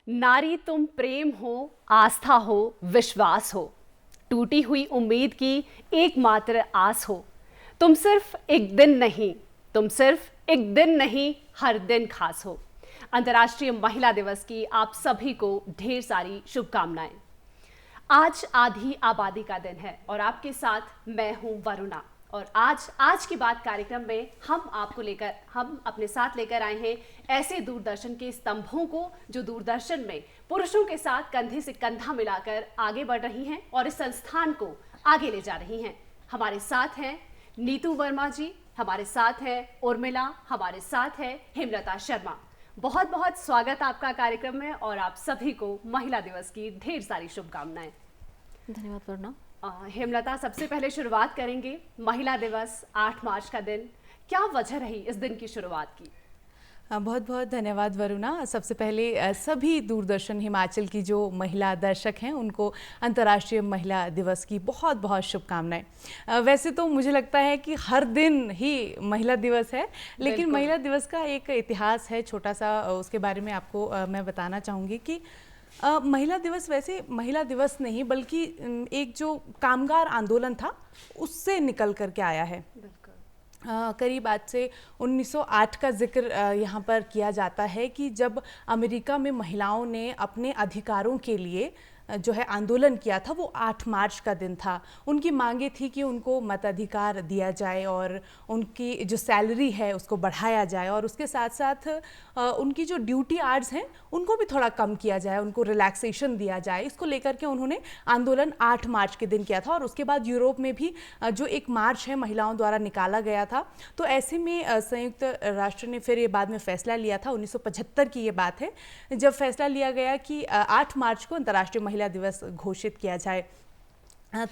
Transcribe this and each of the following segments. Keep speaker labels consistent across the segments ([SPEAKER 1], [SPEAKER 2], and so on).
[SPEAKER 1] नारी तुम प्रेम हो, आस्था हो, विश्वास हो, टूटी हुई उम्मीद की एकमात्र आस हो। तुम सिर्फ एक दिन नहीं, तुम सिर्फ एक दिन नहीं, हर दिन खास हो। अंतर्राष्ट्रीय महिला दिवस की आप सभी को ढेर सारी शुभकामनाएं। आज आधी आबादी का दिन है और आपके साथ मैं हूं वरुणा। और आज की बात कार्यक्रम में हम अपने साथ लेकर आए हैं ऐसे दूरदर्शन के स्तंभों को जो दूरदर्शन में पुरुषों के साथ कंधे से कंधा मिलाकर आगे बढ़ रही हैं और इस संस्थान को आगे ले जा रही हैं। हमारे साथ हैं नीतू वर्मा जी, हमारे साथ है उर्मिला, हमारे साथ है हेमलता शर्मा। बहुत बहुत स्वागत आपका कार्यक्रम में और आप सभी को महिला दिवस की ढेर सारी शुभकामनाएं।
[SPEAKER 2] धन्यवाद वरुणा।
[SPEAKER 1] हेमलता, सबसे पहले शुरुआत करेंगे महिला दिवस 8 मार्च का दिन, क्या वजह रही इस दिन की शुरुआत की?
[SPEAKER 3] बहुत बहुत धन्यवाद वरुणा। सबसे पहले सभी दूरदर्शन हिमाचल की जो महिला दर्शक हैं उनको अंतर्राष्ट्रीय महिला दिवस की बहुत बहुत शुभकामनाएं। वैसे तो मुझे लगता है कि हर दिन ही महिला दिवस है, लेकिन महिला दिवस का एक इतिहास है छोटा सा, उसके बारे में आपको मैं बताना चाहूँगी कि महिला दिवस वैसे महिला दिवस नहीं बल्कि एक जो कामगार आंदोलन था उससे निकल करके आया है। करीब आज से 1908 का जिक्र यहाँ पर किया जाता है कि जब अमेरिका में महिलाओं ने अपने अधिकारों के लिए जो है आंदोलन किया था, वो 8 मार्च का दिन था। उनकी मांगे थी कि उनको मताधिकार दिया जाए और उनकी जो सैलरी है उसको बढ़ाया जाए और उसके साथ साथ उनकी जो ड्यूटी आवर्स हैं उनको भी थोड़ा कम किया जाए, उनको रिलैक्सेशन दिया जाए। इसको लेकर के उन्होंने आंदोलन 8 मार्च के दिन किया था और उसके बाद यूरोप में भी जो एक मार्च है महिलाओं द्वारा निकाला गया था। तो ऐसे में संयुक्त राष्ट्र ने फिर ये बाद में फैसला लिया था, 1975 की ये बात है, जब फैसला लिया गया कि 8 मार्च को अंतर्राष्ट्रीय महिला दिवस घोषित किया जाए।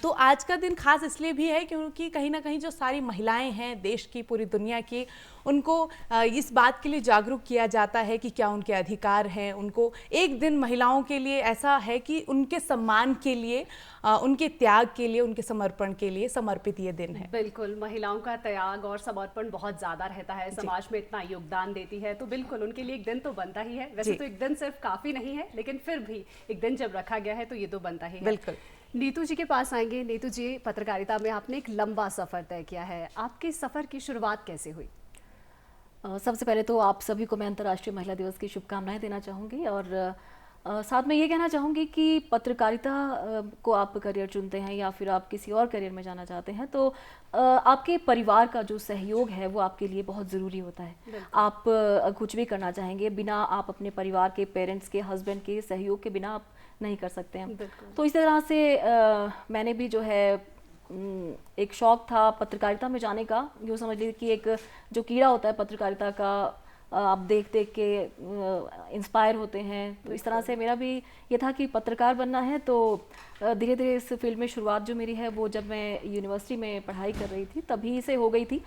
[SPEAKER 3] तो आज का दिन खास इसलिए भी है क्योंकि कहीं ना कहीं जो सारी महिलाएं हैं देश की, पूरी दुनिया की, उनको इस बात के लिए जागरूक किया जाता है कि क्या उनके अधिकार हैं। उनको एक दिन महिलाओं के लिए ऐसा है कि उनके सम्मान के लिए, उनके त्याग के लिए, उनके समर्पण के लिए समर्पित ये दिन है।
[SPEAKER 1] बिल्कुल, महिलाओं का त्याग और समर्पण बहुत ज़्यादा रहता है, समाज में इतना योगदान देती है, तो बिल्कुल उनके लिए एक दिन तो बनता ही है। वैसे तो एक दिन सिर्फ काफ़ी नहीं है, लेकिन फिर भी एक दिन जब रखा गया है तो ये तो बनता ही है।
[SPEAKER 3] बिल्कुल।
[SPEAKER 1] नीतू जी के पास आएंगे। नीतू जी, पत्रकारिता में आपने एक लंबा सफ़र तय किया है, आपके सफ़र की शुरुआत कैसे हुई?
[SPEAKER 2] सबसे पहले तो आप सभी को मैं अंतर्राष्ट्रीय महिला दिवस की शुभकामनाएं देना चाहूँगी और साथ में ये कहना चाहूँगी कि पत्रकारिता को आप करियर चुनते हैं या फिर आप किसी और करियर में जाना चाहते हैं तो आपके परिवार का जो सहयोग है वो आपके लिए बहुत ज़रूरी होता है। आप कुछ भी करना चाहेंगे, बिना आप अपने परिवार के, पेरेंट्स के, हस्बैंड के सहयोग के बिना आप नहीं कर सकते हैं। तो इस तरह से मैंने भी जो है एक शौक था पत्रकारिता में जाने का। यूँ समझ लीजिए कि एक जो कीड़ा होता है पत्रकारिता का, आप देख देख के इंस्पायर होते हैं। तो इस तरह से मेरा भी ये था कि पत्रकार बनना है। तो धीरे धीरे इस फील्ड में शुरुआत जो मेरी है वो जब मैं यूनिवर्सिटी में पढ़ाई कर रही थी तभी से हो गई थी।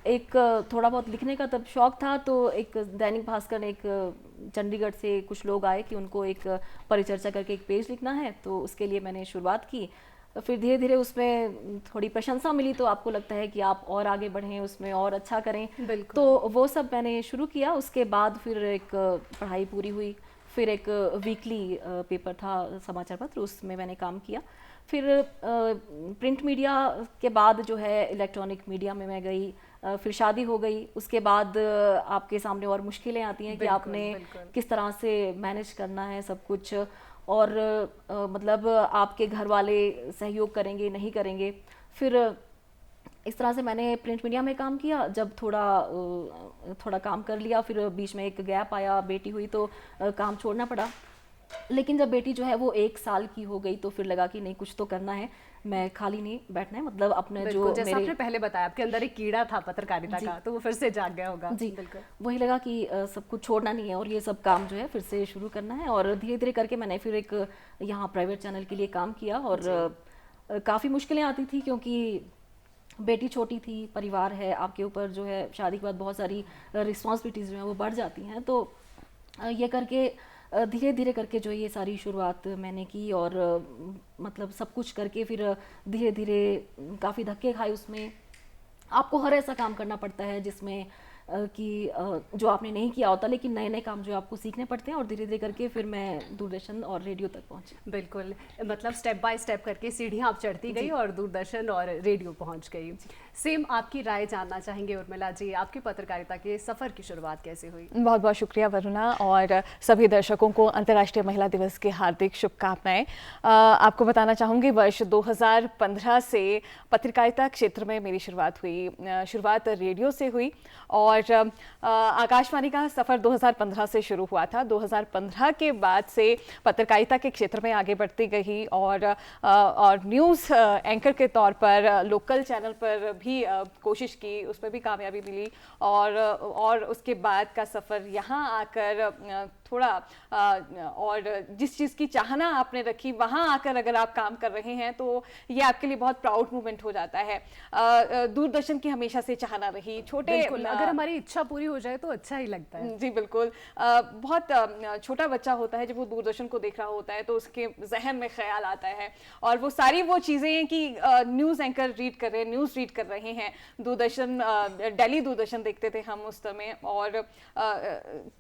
[SPEAKER 2] एक थोड़ा बहुत लिखने का तब शौक था, तो एक दैनिक भास्कर ने, एक चंडीगढ़ से कुछ लोग आए कि उनको एक परिचर्चा करके एक पेज लिखना है, तो उसके लिए मैंने शुरुआत की। फिर धीरे धीरे उसमें थोड़ी प्रशंसा मिली तो आपको लगता है कि आप और आगे बढ़ें, उसमें और अच्छा करें, तो वो सब मैंने शुरू किया। उसके बाद फिर एक पढ़ाई पूरी हुई, फिर एक वीकली पेपर था समाचार पत्र, उसमें मैंने काम किया। फिर प्रिंट मीडिया के बाद जो है इलेक्ट्रॉनिक मीडिया में मैं गई। फिर शादी हो गई, उसके बाद आपके सामने और मुश्किलें आती हैं कि आपने किस तरह से मैनेज करना है सब कुछ, और मतलब आपके घर वाले सहयोग करेंगे नहीं करेंगे। फिर इस तरह से मैंने प्रिंट मीडिया में काम किया। जब थोड़ा काम कर लिया, फिर बीच में एक गैप आया, बेटी हुई तो काम छोड़ना पड़ा। लेकिन जब बेटी जो है वो 1 साल की हो गई तो फिर लगा कि नहीं, कुछ तो करना है, मैं खाली नहीं बैठना है। मतलब अपने जो
[SPEAKER 1] जैसा आपने पहले बताया आपके अंदर एक कीड़ा था पत्रकारिता का, तो वो फिर से जाग गया होगा।
[SPEAKER 2] जी, वही लगा कि सब कुछ छोड़ना नहीं है और ये सब काम जो है फिर से शुरू करना है। और धीरे धीरे करके मैंने फिर एक यहाँ प्राइवेट चैनल के लिए काम किया और काफ़ी मुश्किलें आती थी क्योंकि बेटी छोटी थी, परिवार है आपके ऊपर, जो है शादी के बाद बहुत सारी रिस्पॉन्सिबिलिटीज़ जो हैं वो बढ़ जाती हैं। तो ये करके धीरे धीरे करके जो ये सारी शुरुआत मैंने की और मतलब सब कुछ करके फिर धीरे धीरे काफ़ी धक्के खाए। उसमें आपको हर ऐसा काम करना पड़ता है जिसमें कि जो आपने नहीं किया होता, लेकिन नए नए काम जो आपको सीखने पड़ते हैं और धीरे धीरे करके फिर मैं दूरदर्शन और रेडियो तक पहुंची।
[SPEAKER 1] बिल्कुल, मतलब स्टेप बाय स्टेप करके सीढ़ियाँ आप चढ़ती गई और दूरदर्शन और रेडियो पहुंच गई। सेम आपकी राय जानना चाहेंगे उर्मिला जी, आपकी पत्रकारिता के सफ़र की शुरुआत कैसे हुई?
[SPEAKER 4] बहुत बहुत शुक्रिया वरुणा, और सभी दर्शकों को अंतर्राष्ट्रीय महिला दिवस की हार्दिक शुभकामनाएं। आपको बताना चाहूँगी वर्ष 2015 से पत्रकारिता क्षेत्र में मेरी शुरुआत हुई। शुरुआत रेडियो से हुई और आकाशवाणी का सफ़र 2015 से शुरू हुआ था। 2015 के बाद से पत्रकारिता के क्षेत्र में आगे बढ़ती गई और न्यूज़ एंकर के तौर पर लोकल चैनल पर भी कोशिश की, उसमें भी कामयाबी मिली। और उसके बाद का सफ़र यहाँ आकर थोड़ा और जिस चीज़ की चाहना आपने रखी वहाँ आकर अगर आप काम कर रहे हैं तो ये आपके लिए बहुत प्राउड मोमेंट हो जाता है। दूरदर्शन की हमेशा से चाहना रही, छोटे
[SPEAKER 1] अगर हमारी इच्छा पूरी हो जाए तो अच्छा ही लगता है।
[SPEAKER 4] जी बिल्कुल। बहुत छोटा बच्चा होता है, जब वो दूरदर्शन को देख रहा होता है तो उसके जहन में ख्याल आता है और वो सारी वो चीज़ें हैं कि न्यूज़ एंकर रीड कर रहे हैं, न्यूज़ रीड कर रहे हैं। दूरदर्शन, दिल्ली दूरदर्शन देखते थे हम उस समय, और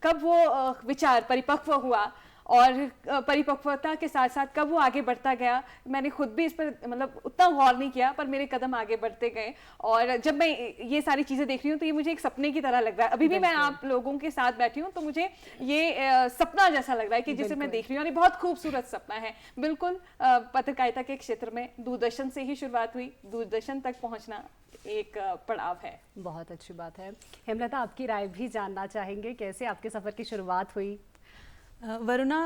[SPEAKER 4] कब वो विचार परिपक्व हुआ और परिपक्वता के साथ साथ कब वो आगे बढ़ता गया, मैंने खुद भी इस पर मतलब उतना गौर नहीं किया, पर मेरे कदम आगे बढ़ते गए। और जब मैं ये सारी चीज़ें देख रही हूँ तो ये मुझे एक सपने की तरह लग रहा है। अभी भी मैं आप लोगों के साथ बैठी हूँ तो मुझे ये सपना जैसा लग रहा है कि जिसे मैं देख रही हूँ, और ये बहुत खूबसूरत सपना है। बिल्कुल, पत्रकारिता के क्षेत्र में दूरदर्शन से ही शुरुआत हुई, दूरदर्शन तक पहुँचना एक पड़ाव है।
[SPEAKER 1] बहुत अच्छी बात है। हेमलता, आपकी राय भी जानना चाहेंगे, कैसे आपके सफ़र की शुरुआत हुई?
[SPEAKER 3] वरुणा,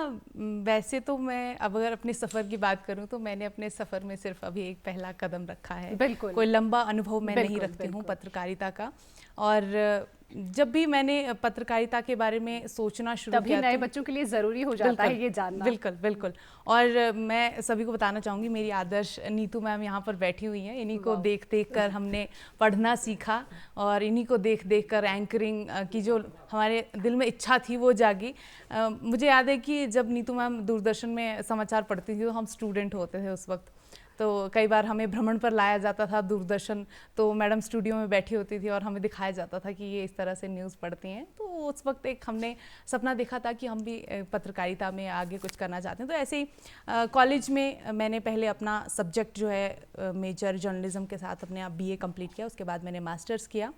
[SPEAKER 3] वैसे तो मैं अब अगर अपने सफ़र की बात करूं तो मैंने अपने सफ़र में सिर्फ अभी एक पहला कदम रखा है।
[SPEAKER 1] बिल्कुल,
[SPEAKER 3] कोई लंबा अनुभव मैं नहीं रखती हूं पत्रकारिता का। और जब भी मैंने पत्रकारिता के बारे में सोचना शुरू किया,
[SPEAKER 1] नए बच्चों के लिए ज़रूरी हो जाता है ये जानना।
[SPEAKER 3] बिल्कुल बिल्कुल। और मैं सभी को बताना चाहूँगी, मेरी आदर्श नीतू मैम यहाँ पर बैठी हुई हैं। इन्हीं को देख देख कर हमने पढ़ना सीखा और इन्हीं को देख देख कर एंकरिंग की जो हमारे दिल में इच्छा थी वो जागी। मुझे याद है कि जब नीतू मैम दूरदर्शन में समाचार पढ़ती थी तो हम स्टूडेंट होते थे उस वक्त, तो कई बार हमें भ्रमण पर लाया जाता था दूरदर्शन, तो मैडम स्टूडियो में बैठी होती थी और हमें दिखाया जाता था कि ये इस तरह से न्यूज़ पढ़ती हैं। तो उस वक्त एक हमने सपना देखा था कि हम भी पत्रकारिता में आगे कुछ करना चाहते हैं। तो ऐसे ही कॉलेज में मैंने पहले अपना सब्जेक्ट जो है मेजर जर्नलिज्म के साथ अपने आप BA कंप्लीट किया, उसके बाद मैंने मास्टर्स किया।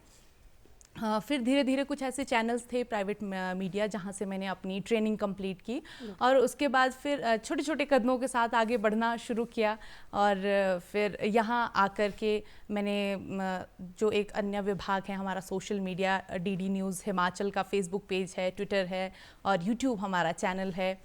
[SPEAKER 3] फिर धीरे धीरे कुछ ऐसे चैनल्स थे प्राइवेट मीडिया जहाँ से मैंने अपनी ट्रेनिंग कंप्लीट की, और उसके बाद फिर छोटे छोटे कदमों के साथ आगे बढ़ना शुरू किया। और फिर यहाँ आकर के मैंने जो एक अन्य विभाग है हमारा social media, DD news Himachal का फेसबुक पेज है, ट्विटर है और यूट्यूब हमारा चैनल है,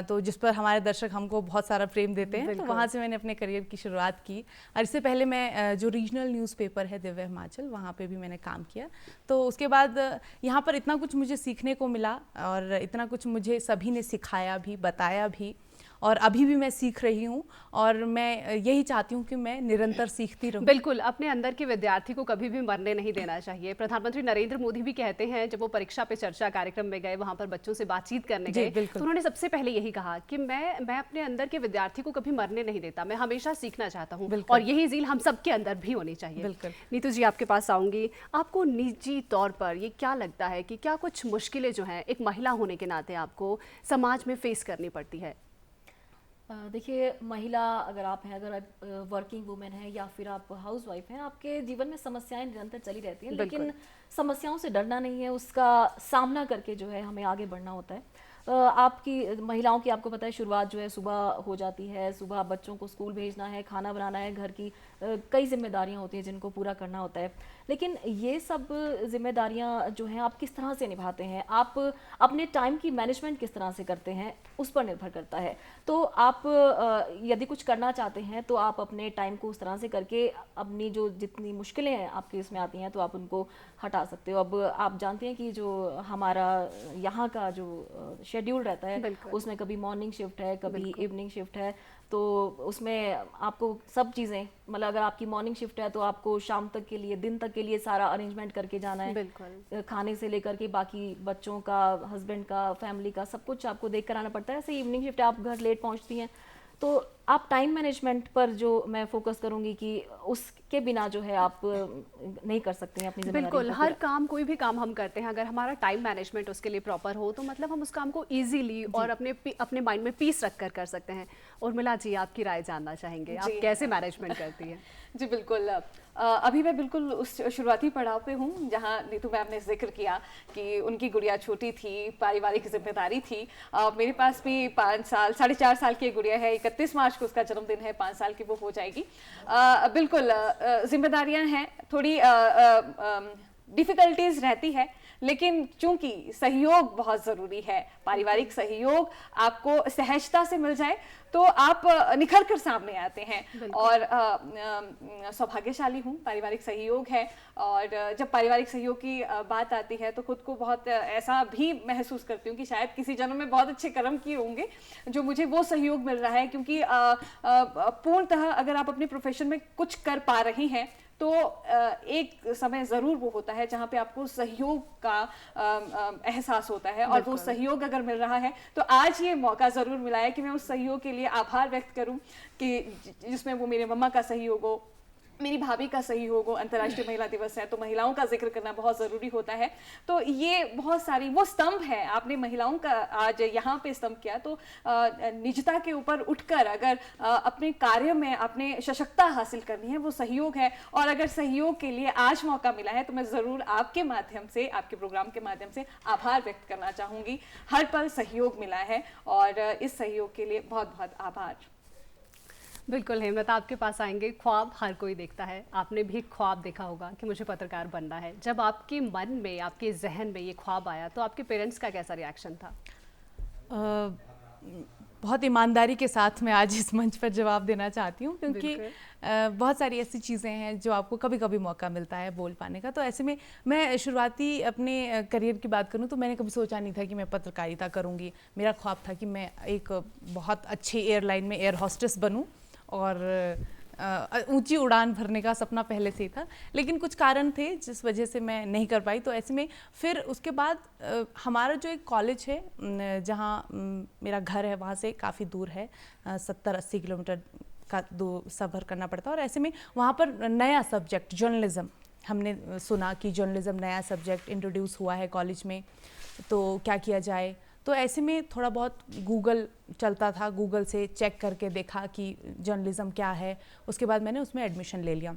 [SPEAKER 3] तो जिस पर हमारे दर्शक हमको बहुत सारा प्रेम देते हैं। तो वहाँ से मैंने अपने करियर की शुरुआत की। और इससे पहले मैं जो रीजनल न्यूज़पेपर है दिव्य हिमाचल, वहाँ पे भी मैंने काम किया। तो उसके बाद यहाँ पर इतना कुछ मुझे सीखने को मिला और इतना कुछ मुझे सभी ने सिखाया भी, बताया भी, और अभी भी मैं सीख रही हूँ और मैं यही चाहती हूँ कि मैं निरंतर सीखती रहूँ।
[SPEAKER 1] बिल्कुल, अपने अंदर के विद्यार्थी को कभी भी मरने नहीं देना चाहिए। प्रधानमंत्री नरेंद्र मोदी भी कहते हैं, जब वो परीक्षा पे चर्चा कार्यक्रम में गए, वहाँ पर बच्चों से बातचीत करने गए, तो उन्होंने सबसे पहले यही कहा कि मैं अपने अंदर के विद्यार्थी को कभी मरने नहीं देता, मैं हमेशा सीखना चाहता हूँ, और यही ज़ील हम सबके अंदर भी होनी चाहिए।
[SPEAKER 3] बिल्कुल।
[SPEAKER 1] नीतू जी, आपके पास आऊँगी। आपको निजी तौर पर ये क्या लगता है कि क्या कुछ मुश्किलें जो हैं एक महिला होने के नाते आपको समाज में फेस करनी पड़ती है?
[SPEAKER 2] देखिए, महिला अगर आप हैं, अगर आप वर्किंग वुमेन हैं या फिर आप हाउस वाइफ हैं, आपके जीवन में समस्याएं निरंतर चली रहती हैं, लेकिन समस्याओं से डरना नहीं है, उसका सामना करके जो है हमें आगे बढ़ना होता है। आपकी महिलाओं की, आपको पता है, शुरुआत जो है सुबह हो जाती है। सुबह बच्चों को स्कूल भेजना है, खाना बनाना है, घर की कई जिम्मेदारियां होती हैं जिनको पूरा करना होता है। लेकिन ये सब जिम्मेदारियां जो हैं आप किस तरह से निभाते हैं, आप अपने टाइम की मैनेजमेंट किस तरह से करते हैं, उस पर निर्भर करता है। तो आप यदि कुछ करना चाहते हैं तो आप अपने टाइम को उस तरह से करके अपनी जो जितनी मुश्किलें हैं आपके इसमें आती हैं तो आप उनको हटा सकते हो। अब आप जानते हैं कि जो हमारा यहाँ का जो शेड्यूल रहता है, उसमें कभी मॉर्निंग शिफ्ट है, कभी इवनिंग शिफ्ट है, तो उसमें आपको सब चीज़ें, मतलब अगर आपकी मॉर्निंग शिफ्ट है तो आपको शाम तक के लिए, दिन तक के लिए सारा अरेंजमेंट करके जाना है, खाने से लेकर के बाकी बच्चों का, हस्बैंड का, फैमिली का, सब कुछ आपको देख कर आना पड़ता है। ऐसे इवनिंग शिफ्ट है, आप घर लेट पहुंचती हैं, तो आप टाइम मैनेजमेंट पर जो मैं फोकस करूंगी कि उसके बिना जो है आप नहीं कर सकते हैं अपनी जिम्मेदारी
[SPEAKER 1] बिल्कुल,
[SPEAKER 2] को
[SPEAKER 1] हर
[SPEAKER 2] पूरा।
[SPEAKER 1] काम, कोई भी काम हम करते हैं, अगर हमारा टाइम मैनेजमेंट उसके लिए प्रॉपर हो तो मतलब हम उस काम को इजीली और अपने माइंड में पीस रख कर सकते हैं। उर्मिला जी, आपकी राय जानना चाहेंगे, आप
[SPEAKER 4] जी।
[SPEAKER 1] कैसे मैनेजमेंट करती हैं?
[SPEAKER 4] जी बिल्कुल। अभी मैं बिल्कुल उस शुरुआती पड़ाव पे हूँ जहाँ नीतू मैम ने जिक्र किया कि उनकी गुड़िया छोटी थी, पारिवारिक जिम्मेदारी थी। मेरे पास भी 5 साल 4.5 साल की एक गुड़िया है, 31 मार्च को उसका जन्मदिन है, 5 साल की वो हो जाएगी। बिल्कुल जिम्मेदारियाँ हैं, थोड़ी डिफ़िकल्टीज रहती है, लेकिन चूंकि सहयोग बहुत ज़रूरी है, पारिवारिक सहयोग आपको सहजता से मिल जाए तो आप निखर कर सामने आते हैं। और सौभाग्यशाली हूँ, पारिवारिक सहयोग है। और जब पारिवारिक सहयोग की बात आती है तो खुद को बहुत ऐसा भी महसूस करती हूँ कि शायद किसी जन्म में बहुत अच्छे कर्म किए होंगे जो मुझे वो सहयोग मिल रहा है। क्योंकि पूर्णतः अगर आप अपने प्रोफेशन में कुछ कर पा रही हैं तो एक समय ज़रूर वो होता है जहाँ पे आपको सहयोग का एहसास होता है, और वो सहयोग अगर मिल रहा है तो आज ये मौका ज़रूर मिला है कि मैं उस सहयोग के लिए आभार व्यक्त करूँ कि जिसमें वो मेरे मम्मा का सहयोग हो, मेरी भाभी का सहयोग हो। अंतर्राष्ट्रीय महिला दिवस है तो महिलाओं का जिक्र करना बहुत ज़रूरी होता है। तो ये बहुत सारी वो स्तंभ है, आपने महिलाओं का आज यहाँ पे स्तंभ किया, तो निजता के ऊपर उठकर अगर अपने कार्य में अपने सशक्ता हासिल करनी है वो सहयोग है। और अगर सहयोग के लिए आज मौका मिला है तो मैं ज़रूर आपके माध्यम से, आपके प्रोग्राम के माध्यम से आभार व्यक्त करना चाहूँगी। हर पल सहयोग मिला है और इस सहयोग के लिए बहुत बहुत आभार।
[SPEAKER 1] बिल्कुल हेमलता, आपके पास आएंगे। ख्वाब हर कोई देखता है, आपने भी ख्वाब देखा होगा कि मुझे पत्रकार बनना है। जब आपके मन में, आपके जहन में ये ख्वाब आया तो आपके पेरेंट्स का कैसा रिएक्शन था?
[SPEAKER 3] बहुत ईमानदारी के साथ मैं आज इस मंच पर जवाब देना चाहती हूँ, क्योंकि बहुत सारी ऐसी चीज़ें हैं जो आपको कभी कभी मौका मिलता है बोल पाने का। तो ऐसे में मैं शुरुआती अपने करियर की बात करूँ तो मैंने कभी सोचा नहीं था कि मैं पत्रकारिता करूँगी। मेरा ख्वाब था कि मैं एक बहुत अच्छी एयरलाइन में एयर होस्टेस बनूँ और ऊंची उड़ान भरने का सपना पहले से ही था, लेकिन कुछ कारण थे जिस वजह से मैं नहीं कर पाई। तो ऐसे में फिर उसके बाद हमारा जो एक कॉलेज है जहाँ मेरा घर है वहाँ से काफ़ी दूर है, 70-80 किलोमीटर का सफ़र करना पड़ता है। और ऐसे में वहाँ पर नया सब्जेक्ट जर्नलिज़्म, हमने सुना कि जर्नलिज़्म नया सब्जेक्ट इंट्रोड्यूस हुआ है कॉलेज में, तो क्या किया जाए। तो ऐसे में थोड़ा बहुत गूगल चलता था, गूगल से चेक करके देखा कि जर्नलिज़्म क्या है, उसके बाद मैंने उसमें एडमिशन ले लिया।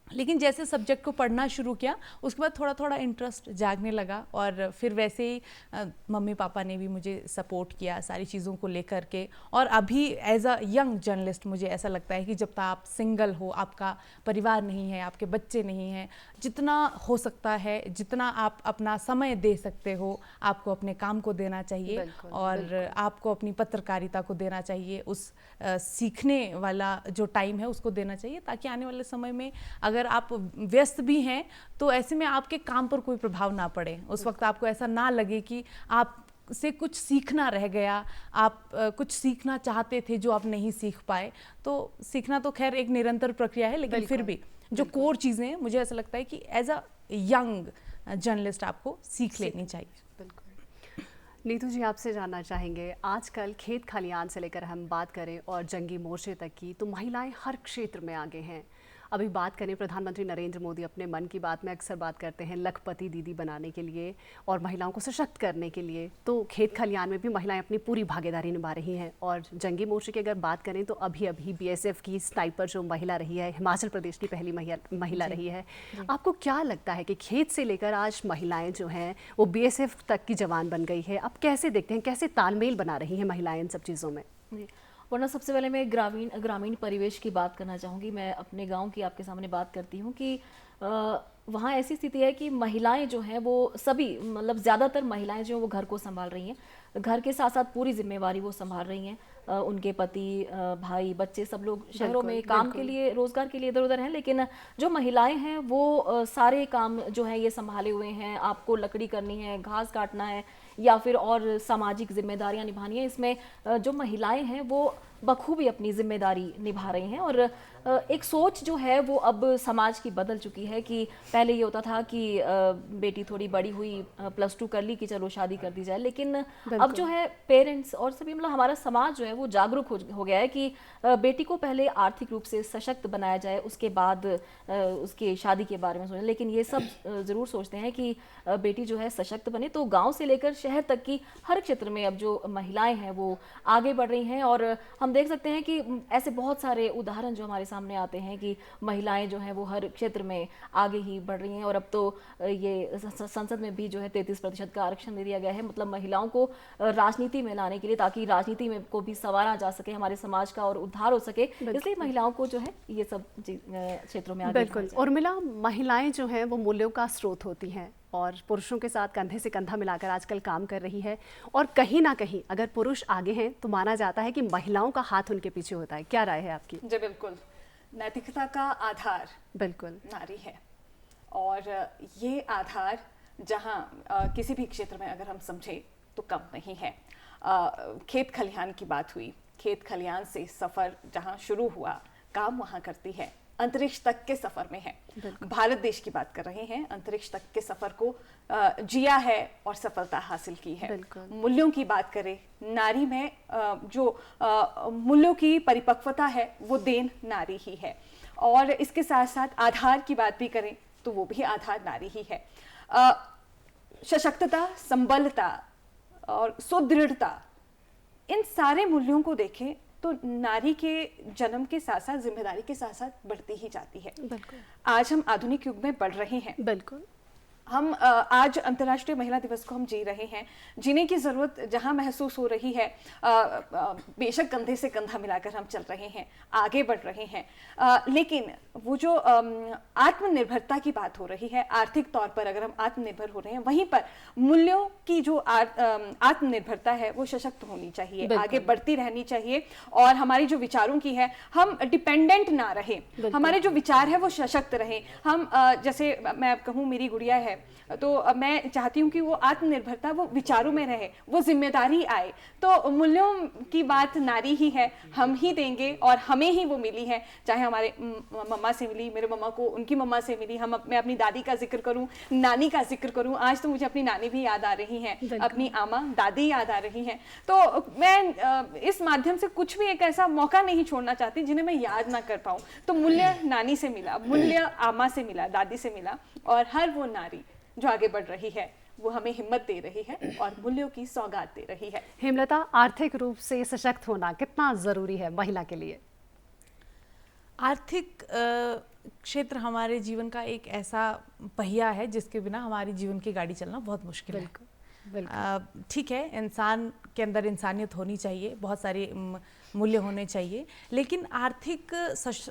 [SPEAKER 3] लेकिन जैसे सब्जेक्ट को पढ़ना शुरू किया उसके बाद थोड़ा थोड़ा इंटरेस्ट जागने लगा, और फिर वैसे ही मम्मी पापा ने भी मुझे सपोर्ट किया सारी चीज़ों को लेकर के। और अभी एज अ यंग जर्नलिस्ट मुझे ऐसा लगता है कि जब तक आप सिंगल हो, आपका परिवार नहीं है, आपके बच्चे नहीं हैं, जितना हो सकता है, जितना आप अपना समय दे सकते हो, आपको अपने काम को देना चाहिए और आपको अपनी पत्रकारिता को देना चाहिए। उस सीखने वाला जो टाइम है उसको देना चाहिए, ताकि आने वाले समय में अगर आप व्यस्त भी हैं तो ऐसे में आपके काम पर कोई प्रभाव ना पड़े। उस वक्त आपको ऐसा ना लगे कि आप से कुछ सीखना रह गया, आप कुछ सीखना चाहते थे जो आप नहीं सीख पाए। तो सीखना तो खैर एक निरंतर प्रक्रिया है, लेकिन फिर भी जो कोर चीज़ें हैं मुझे ऐसा लगता है कि एज अ यंग जर्नलिस्ट आपको सीख लेनी चाहिए।
[SPEAKER 1] बिल्कुल। नीतू जी, आपसे जानना चाहेंगे, आजकल खेत खलियान से लेकर हम बात करें और जंगी मोर्चे तक की, तो महिलाएं हर क्षेत्र में आगे हैं। अभी बात करें, प्रधानमंत्री नरेंद्र मोदी अपने मन की बात में अक्सर बात करते हैं लखपति दीदी बनाने के लिए और महिलाओं को सशक्त करने के लिए। तो खेत खलियान में भी महिलाएं अपनी पूरी भागीदारी निभा रही हैं। और जंगी मोर्चे की अगर बात करें तो अभी अभी बीएसएफ की स्नाइपर जो महिला रही है, हिमाचल प्रदेश की पहली महिला रही है। आपको क्या लगता है कि खेत से लेकर आज महिलाएं जो हैं वो बीएसएफ तक की जवान बन गई है? आप कैसे देखते हैं, कैसे तालमेल बना रही हैं महिलाएं इन सब चीज़ों में?
[SPEAKER 2] वरना सबसे पहले मैं ग्रामीण परिवेश की बात करना चाहूँगी। मैं अपने गांव की आपके सामने बात करती हूँ कि वहाँ ऐसी स्थिति है कि महिलाएं जो हैं वो सभी, मतलब ज़्यादातर महिलाएं जो वो घर को संभाल रही हैं, घर के साथ साथ पूरी जिम्मेवारी वो संभाल रही हैं। उनके पति, भाई, बच्चे सब लोग शहरों में काम के लिए, रोज़गार के लिए इधर उधर हैं, लेकिन जो महिलाएं हैं वो सारे काम जो है ये संभाले हुए हैं। आपको लकड़ी करनी है, घास काटना है, या फिर और सामाजिक जिम्मेदारियां निभानी है। इसमें जो महिलाएं हैं वो बखूबी अपनी जिम्मेदारी निभा रही हैं। और एक सोच जो है वो अब समाज की बदल चुकी है कि पहले ये होता था कि बेटी थोड़ी बड़ी हुई, +2 कर ली कि चलो शादी कर दी जाए, लेकिन अब जो है पेरेंट्स और सभी मतलब हमारा समाज जो है वो जागरूक हो गया है कि बेटी को पहले आर्थिक रूप से सशक्त बनाया जाए, उसके बाद उसकी शादी के बारे में सोचें। लेकिन ये सब ज़रूर सोचते हैं कि बेटी जो है सशक्त बने। तो गांव से लेकर शहर तक की हर क्षेत्र में अब जो महिलाएं हैं वो आगे बढ़ रही हैं। और हम देख सकते हैं कि ऐसे बहुत सारे उदाहरण जो हमारे सामने आते हैं कि महिलाएं जो हैं वो हर क्षेत्र में आगे ही बढ़ रही हैं। और अब तो ये संसद में भी जो है 33% का आरक्षण दे दिया गया है, मतलब महिलाओं को राजनीति में लाने के लिए, ताकि राजनीति में को भी संवारा जा सके, हमारे समाज का और उद्धार हो सके। इसलिए महिलाओं को जो है ये सब क्षेत्रों में आगे
[SPEAKER 1] बिल्कुल। उर्मिला, महिलाएं जो हैं वो मूल्यों का स्रोत होती हैं और पुरुषों के साथ कंधे से कंधा मिलाकर आजकल काम कर रही है। और कहीं ना कहीं अगर पुरुष आगे हैं तो माना जाता है कि महिलाओं का हाथ उनके पीछे होता है। क्या राय है आपकी?
[SPEAKER 4] जी बिल्कुल, नैतिकता का आधार
[SPEAKER 1] बिल्कुल
[SPEAKER 4] नारी है। और ये आधार जहाँ किसी भी क्षेत्र में अगर हम समझें तो कम नहीं है। खेत खलिहान की बात हुई, खेत खलिहान से सफ़र जहाँ शुरू हुआ, काम वहाँ करती है, अंतरिक्ष तक के सफ़र में है। भारत देश की बात कर रहे हैं, अंतरिक्ष तक के सफ़र को जिया है और सफलता हासिल की है। मूल्यों की बात करें, नारी में जो मूल्यों की परिपक्वता है वो देन नारी ही है। और इसके साथ साथ आधार की बात भी करें तो वो भी आधार नारी ही है। सशक्तता, संबलता और सुदृढ़ता, इन सारे मूल्यों को देखें तो नारी के जन्म के साथ साथ जिम्मेदारी के साथ साथ बढ़ती ही जाती है।
[SPEAKER 1] बिल्कुल।
[SPEAKER 4] आज हम आधुनिक युग में बढ़ रहे हैं।
[SPEAKER 1] बिल्कुल।
[SPEAKER 4] हम आज अंतर्राष्ट्रीय महिला दिवस को हम जी रहे हैं। जीने की ज़रूरत जहाँ महसूस हो रही है, बेशक कंधे से कंधा मिलाकर हम चल रहे हैं, आगे बढ़ रहे हैं, लेकिन वो जो आत्मनिर्भरता की बात हो रही है, आर्थिक तौर पर अगर हम आत्मनिर्भर हो रहे हैं, वहीं पर मूल्यों की जो आत्मनिर्भरता है वो सशक्त होनी चाहिए, आगे बढ़ती रहनी चाहिए। और हमारी जो विचारों की है, हम डिपेंडेंट ना रहे, हमारे जो विचार है वो सशक्त रहे। हम जैसे मैं कहूँ, मेरी गुड़िया है तो मैं चाहती हूँ कि वो आत्मनिर्भरता वो विचारों में रहे, वो जिम्मेदारी आए। तो मूल्यों की बात नारी ही है, हम ही देंगे और हमें ही वो मिली है। चाहे हमारे मम्मा से मिली, मेरे मम्मा को उनकी मम्मा से मिली। मैं अपनी दादी का जिक्र करूँ, नानी का जिक्र करूँ, आज तो मुझे अपनी नानी भी याद आ रही हैं, अपनी आमा दादी याद आ रही हैं। तो मैं इस माध्यम से कुछ भी एक ऐसा मौका नहीं छोड़ना चाहती जिन्हें मैं याद ना कर पाऊँ। तो मूल्य नानी से मिला, मूल्य आमा से मिला, दादी से मिला, और हर वो नारी जो आगे बढ़ रही है वो हमें हिम्मत दे रही है और मूल्यों की सौगात दे रही है।
[SPEAKER 1] हेमलता, आर्थिक रूप से सशक्त होना कितना ज़रूरी है महिला के लिए?
[SPEAKER 3] आर्थिक क्षेत्र हमारे जीवन का एक ऐसा पहिया है जिसके बिना हमारी जीवन की गाड़ी चलना बहुत मुश्किल है। ठीक है, इंसान के अंदर इंसानियत होनी चाहिए, बहुत सारे मूल्य होने चाहिए, लेकिन आर्थिक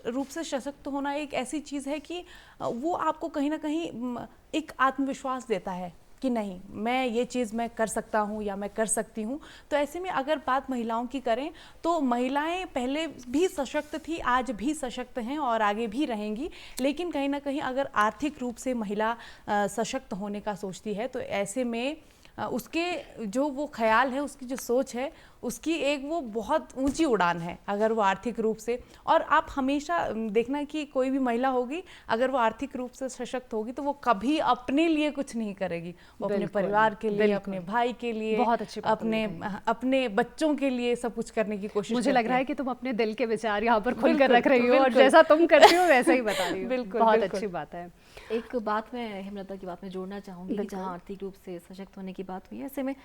[SPEAKER 3] रूप से सशक्त होना एक ऐसी चीज़ है कि वो आपको कहीं ना कहीं एक आत्मविश्वास देता है कि नहीं, मैं ये चीज़ मैं कर सकता हूँ या मैं कर सकती हूँ। तो ऐसे में अगर बात महिलाओं की करें तो महिलाएं पहले भी सशक्त थी, आज भी सशक्त हैं और आगे भी रहेंगी। लेकिन कहीं ना कहीं अगर आर्थिक रूप से महिला सशक्त होने का सोचती है तो ऐसे में उसके जो वो ख्याल है, उसकी जो सोच है, उसकी एक वो बहुत ऊंची उड़ान है अगर वो आर्थिक रूप से। और आप हमेशा देखना कि कोई भी महिला होगी, अगर वो आर्थिक रूप से सशक्त होगी तो वो कभी अपने लिए कुछ नहीं करेगी, वो अपने परिवार के लिए, अपने भाई के लिए,
[SPEAKER 1] बहुत अच्छी
[SPEAKER 3] अपने बच्चों के लिए सब कुछ करने की कोशिश।
[SPEAKER 1] मुझे लग रहा है कि तुम अपने दिल के विचार यहाँ पर खुलकर रख रही हो और जैसा तुम करती हो वैसा ही बता रही हो।
[SPEAKER 3] बिल्कुल,
[SPEAKER 1] बहुत अच्छी बात है।
[SPEAKER 2] एक बात मैं हेमलता की बात में जोड़ना चाहूँगी कि जहाँ आर्थिक रूप से सशक्त होने की बात हुई है, ऐसे में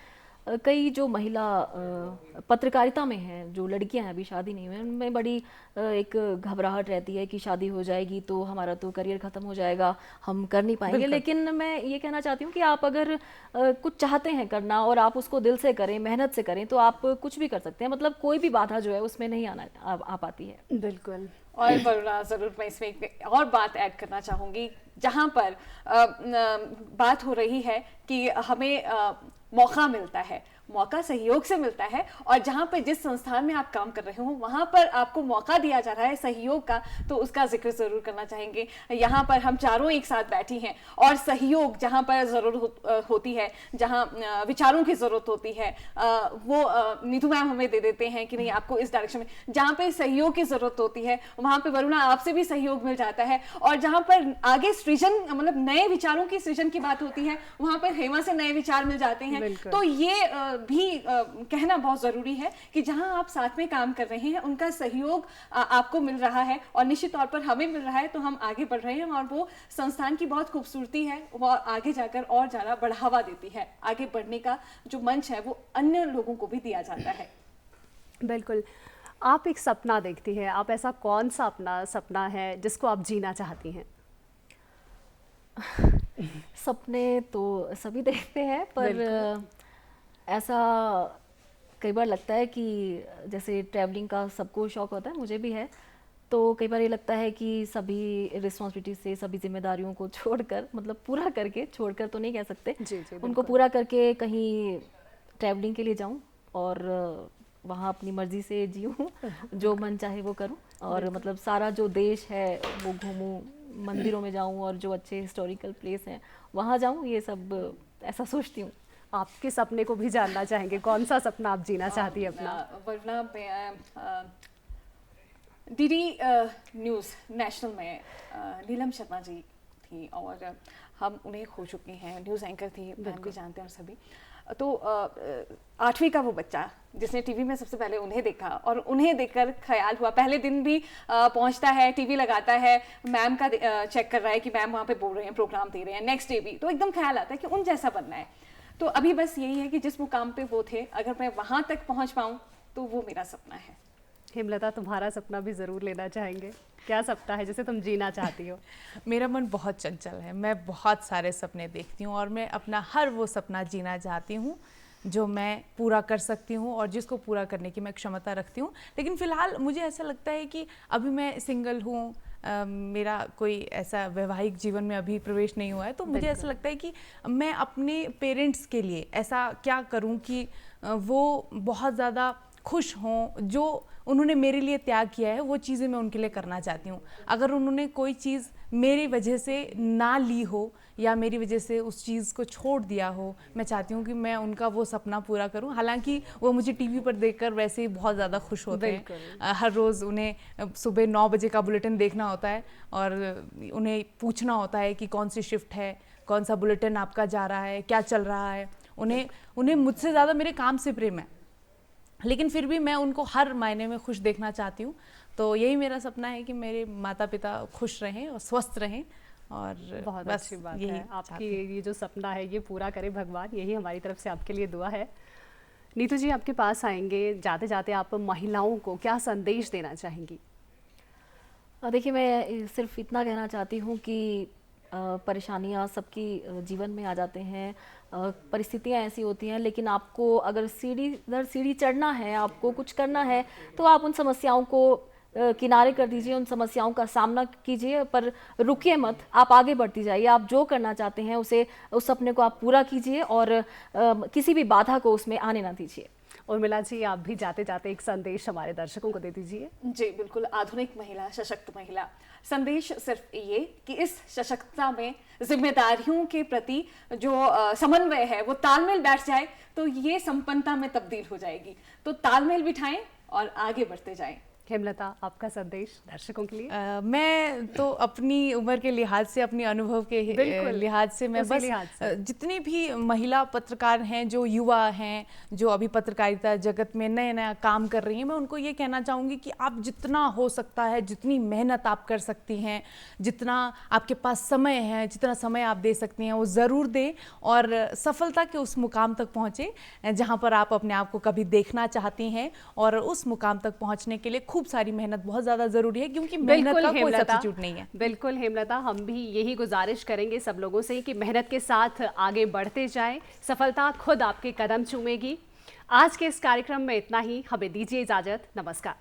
[SPEAKER 2] कई जो महिला पत्रकारिता में हैं, जो लड़कियां हैं, अभी शादी नहीं हुई, उनमें बड़ी एक घबराहट रहती है कि शादी हो जाएगी तो हमारा तो करियर ख़त्म हो जाएगा, हम कर नहीं पाएंगे। लेकिन मैं ये कहना चाहती हूँ कि आप अगर कुछ चाहते हैं करना और आप उसको दिल से करें, मेहनत से करें, तो आप कुछ भी कर सकते हैं। मतलब कोई भी बाधा जो है उसमें नहीं आ पाती है।
[SPEAKER 1] बिल्कुल।
[SPEAKER 4] और वरुणा, ज़रूर मैं इसमें एक और बात ऐड करना चाहूँगी, जहाँ पर बात हो रही है कि हमें मौका मिलता है, मौका सहयोग से मिलता है, और जहाँ पर जिस संस्थान में आप काम कर रहे हो वहाँ पर आपको मौका दिया जा रहा है सहयोग का, तो उसका जिक्र जरूर करना चाहेंगे। यहाँ पर हम चारों एक साथ बैठी हैं और सहयोग जहाँ पर जरूरत होती है, जहाँ विचारों की जरूरत होती है, वो नीतू मैम हमें दे देते हैं कि नहीं आपको इस डायरेक्शन में, जहाँ पे सहयोग की जरूरत होती है वहाँ पे वरुणा आपसे भी सहयोग मिल जाता है, और जहाँ पर आगे सृजन मतलब नए विचारों की सृजन की बात होती है वहाँ पर हेमा से नए विचार मिल जाते हैं। तो ये भी कहना बहुत जरूरी है कि जहाँ आप साथ में काम कर रहे हैं उनका सहयोग आपको मिल रहा है, और निश्चित तौर पर हमें मिल रहा है, तो हम आगे बढ़ रहे हैं, और वो संस्थान की बहुत खूबसूरती है, वो आगे जाकर और ज्यादा बढ़ावा देती है। आगे बढ़ने का जो मंच है वो अन्य लोगों को भी दिया जाता है।
[SPEAKER 1] बिल्कुल। आप एक सपना देखती हैं, आप ऐसा कौन सा अपना सपना है जिसको आप जीना चाहती हैं?
[SPEAKER 2] सपने तो सभी देखते हैं, पर ऐसा कई बार लगता है कि जैसे ट्रैवलिंग का सबको शौक होता है, मुझे भी है, तो कई बार ये लगता है कि सभी रिस्पॉन्सिबिलिटी से, सभी जिम्मेदारियों को छोड़कर, मतलब पूरा करके, छोड़कर तो नहीं कह सकते, उनको पूरा करके कहीं ट्रैवलिंग के लिए जाऊं और वहाँ अपनी मर्जी से जीऊँ, जो मन चाहे वो करूँ, और मतलब सारा जो देश है वो घूमूं, मंदिरों में जाऊँ और जो अच्छे हिस्टोरिकल प्लेस हैं वहाँ जाऊँ, ये सब ऐसा सोचती हूँ।
[SPEAKER 1] आपके सपने को भी जानना चाहेंगे, कौन सा सपना आप जीना चाहती है अपना?
[SPEAKER 4] वरना डीडी न्यूज़ नेशनल में नीलम शर्मा जी थी, और हम उन्हें खो चुके हैं, न्यूज़ एंकर थी, मैम भी जानते हैं और सभी। तो 8वीं का वो बच्चा जिसने टीवी में सबसे पहले उन्हें देखा, और उन्हें देखकर ख्याल हुआ, पहले दिन भी पहुंचता है, टीवी लगाता है, मैम का चेक कर रहा है कि मैम वहाँ पे बोल रहे हैं, प्रोग्राम दे रहे हैं, नेक्स्ट डे भी, तो एकदम ख्याल आता है कि उन जैसा बनना है। तो अभी बस यही है कि जिस मुकाम पे वो थे, अगर मैं वहाँ तक पहुँच पाऊँ तो वो मेरा सपना है।
[SPEAKER 1] हेमलता, तुम्हारा सपना भी ज़रूर लेना चाहेंगे, क्या सपना है जिसे तुम जीना चाहती हो?
[SPEAKER 3] मेरा मन बहुत चंचल है, मैं बहुत सारे सपने देखती हूँ, और मैं अपना हर वो सपना जीना चाहती हूँ जो मैं पूरा कर सकती हूँ और जिसको पूरा करने की मैं क्षमता रखती हूँ। लेकिन फ़िलहाल मुझे ऐसा लगता है कि अभी मैं सिंगल हूँ, मेरा कोई ऐसा वैवाहिक जीवन में अभी प्रवेश नहीं हुआ है, तो मुझे ऐसा लगता है कि मैं अपने पेरेंट्स के लिए ऐसा क्या करूँ कि वो बहुत ज़्यादा खुश हों, जो उन्होंने मेरे लिए त्याग किया है वो चीज़ें मैं उनके लिए करना चाहती हूँ। अगर उन्होंने कोई चीज़ मेरी वजह से ना ली हो या मेरी वजह से उस चीज़ को छोड़ दिया हो, मैं चाहती हूँ कि मैं उनका वो सपना पूरा करूँ। हालांकि वो मुझे टीवी पर देखकर वैसे ही बहुत ज़्यादा खुश होते हैं। हर रोज़ उन्हें सुबह 9 बजे का बुलेटिन देखना होता है, और उन्हें पूछना होता है कि कौन सी शिफ्ट है, कौन सा बुलेटिन आपका जा रहा है, क्या चल रहा है। उन्हें मुझसे ज़्यादा मेरे काम से प्रेम है, लेकिन फिर भी मैं उनको हर मायने में खुश देखना चाहती हूँ। तो यही मेरा सपना है कि मेरे माता पिता खुश रहें और स्वस्थ रहें, और
[SPEAKER 1] बहुत
[SPEAKER 3] बस
[SPEAKER 1] अच्छी बात है। आपकी ये जो सपना है ये पूरा करे भगवान, यही हमारी तरफ से आपके लिए दुआ है। नीतू जी, आपके पास आएंगे, जाते जाते आप महिलाओं को क्या संदेश देना चाहेंगी?
[SPEAKER 2] देखिए, मैं सिर्फ इतना कहना चाहती हूँ कि परेशानियाँ सबकी जीवन में आ जाते हैं, परिस्थितियाँ ऐसी होती हैं, लेकिन आपको अगर सीढ़ी दर सीढ़ी चढ़ना है, आपको कुछ करना है, तो आप उन समस्याओं को किनारे कर दीजिए, उन समस्याओं का सामना कीजिए, पर रुकिए मत, आप आगे बढ़ती जाइए। आप जो करना चाहते हैं उस सपने को आप पूरा कीजिए, और किसी भी बाधा को उसमें आने ना दीजिए।
[SPEAKER 1] उर्मिला जी, आप भी जाते जाते एक संदेश हमारे दर्शकों को दे दीजिए।
[SPEAKER 4] जी बिल्कुल, आधुनिक महिला, सशक्त महिला, संदेश सिर्फ ये कि इस सशक्तता में जिम्मेदारियों के प्रति जो समन्वय है वो तालमेल बैठ जाए तो ये संपन्नता में तब्दील हो जाएगी। तो तालमेल बिठाएं और आगे बढ़ते जाएं।
[SPEAKER 1] हेमलता, आपका संदेश दर्शकों के लिए?
[SPEAKER 3] मैं तो अपनी उम्र के लिहाज से, अपनी अनुभव के लिहाज से मैं बस जितनी भी महिला पत्रकार हैं, जो युवा हैं, जो अभी पत्रकारिता जगत में नया काम कर रही हैं, मैं उनको ये कहना चाहूँगी कि आप जितना हो सकता है, जितनी मेहनत आप कर सकती हैं, जितना आपके पास समय है, जितना समय आप दे सकती हैं वो ज़रूर दें, और सफलता के उस मुकाम तक पहुँचे जहाँ पर आप अपने आप को कभी देखना चाहती हैं। और उस मुकाम तक पहुँचने के लिए खूब सारी मेहनत बहुत ज़्यादा ज़रूरी है, क्योंकि मेहनत का कोई सब्स्टिट्यूट नहीं है।
[SPEAKER 1] बिल्कुल हेमलता, हम भी यही गुजारिश करेंगे सब लोगों से कि मेहनत के साथ आगे बढ़ते जाएं, सफलता खुद आपके कदम चूमेगी। आज के इस कार्यक्रम में इतना ही, हमें दीजिए इजाज़त, नमस्कार।